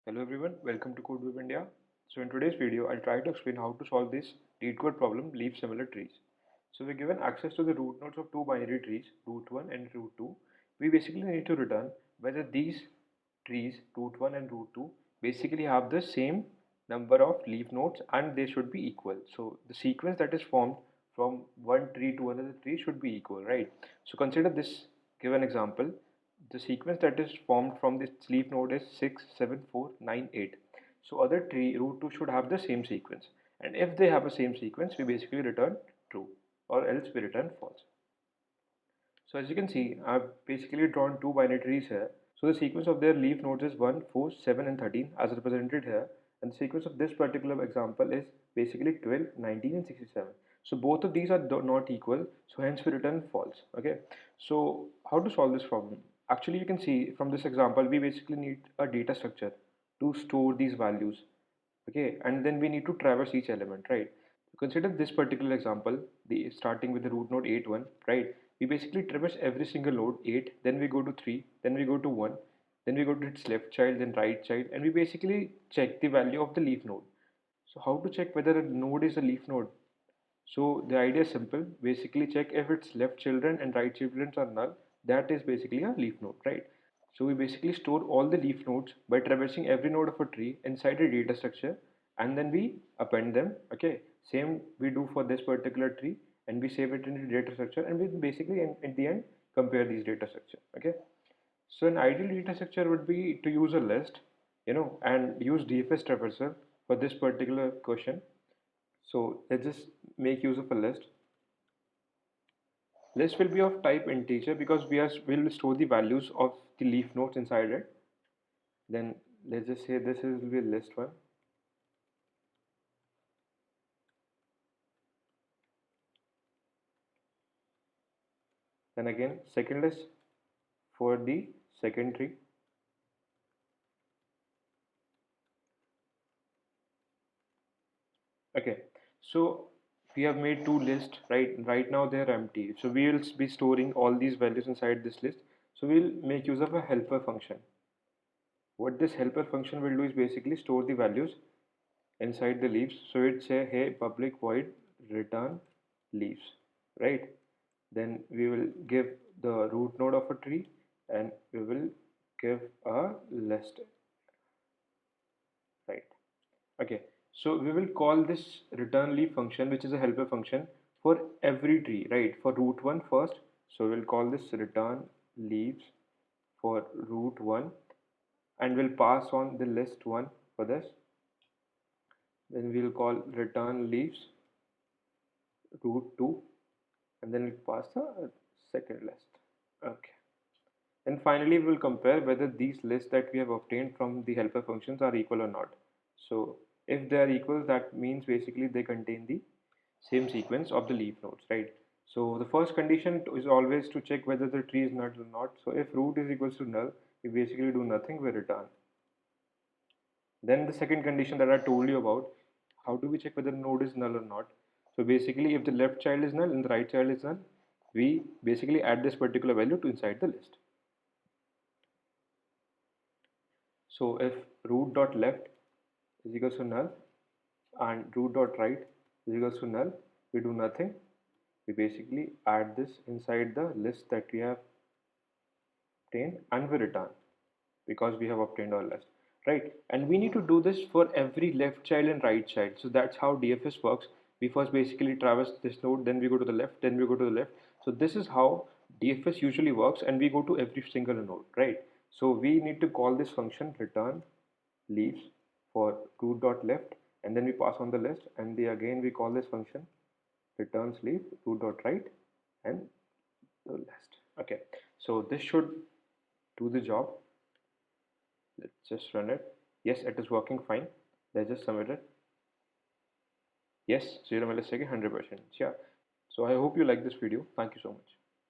Hello everyone, welcome to codewebindia. So in today's video, I'll try to explain how to solve this leetcode problem, leaf similar trees. So we're given access to the root nodes of two binary trees, root 1 and root 2. We basically need to return whether these trees, root 1 and root 2, basically have the same number of leaf nodes and they should be equal. So the sequence that is formed from one tree to another tree should be equal, right? So consider this given example. The sequence that is formed from this leaf node is 6, 7, 4, 9, 8. So other tree root 2 should have the same sequence. And if they have the same sequence, we basically return true or else we return false. So as you can see, I've basically drawn two binary trees here. So the sequence of their leaf nodes is 1, 4, 7 and 13 as represented here. And the sequence of this particular example is basically 12, 19 and 67. So both of these are not equal. So hence we return false. Okay. So how to solve this problem? Actually, you can see from this example, we basically need a data structure to store these values. Okay. And then we need to traverse each element, right? Consider this particular example, the starting with the root node 8, 1, right? We basically traverse every single node 8, then we go to 3, then we go to 1, then we go to its left child, then right child, and we basically check the value of the leaf node. So how to check whether a node is a leaf node? So the idea is simple. Basically check if its left children and right children are null. That is basically a leaf node, right? So we basically store all the leaf nodes by traversing every node of a tree inside a data structure and then we append them. Okay, same we do for this particular tree and we save it in the data structure and we basically in the end compare these data structure. Okay, so an ideal data structure would be to use a list, and use DFS traversal for this particular question. So let's just make use of a list. List will be of type integer because will store the values of the leaf nodes inside it. Then let's just say this will be list one. Then again second list for the second tree. Okay, so we have made two lists, right? Right now they are empty. So we will be storing all these values inside this list. So we'll make use of a helper function. What this helper function will do is basically store the values inside the leaves. So it say, hey, public void return leaves, right? Then we will give the root node of a tree and we will give a list, right? Okay, so we will call this return leaf function, which is a helper function for every tree, right? For root 1 first, so we'll call this return leaves for root 1 and we'll pass on the list 1 for this. Then we'll call return leaves root 2 and then we'll pass the second list. Okay. And finally, we will compare whether these lists that we have obtained from the helper functions are equal or not. So if they are equal, that means basically they contain the same sequence of the leaf nodes, right? So the first condition is always to check whether the tree is null or not. So if root is equals to null, we basically do nothing, we return. Then the second condition that I told you about, how do we check whether the node is null or not? So basically if the left child is null and the right child is null, we basically add this particular value to inside the list. So if root dot left is equals to null and root dot right is equals to null, we do nothing. We basically add this inside the list that we have obtained and we return because we have obtained our list, right? And we need to do this for every left child and right child. So that's how DFS works. We first basically traverse this node, then we go to the left, then we go to the left. So this is how DFS usually works and we go to every single node, right? So we need to call this function return leaves for root dot left and then we pass on the list and again we call this function returns leaf root dot right and the list. Okay, so this should do the job. Let's just run it. Yes, it is working fine. Let's just submit it. Yes, 0 millisecond, 100%. Yeah. So I hope you like this video. Thank you so much.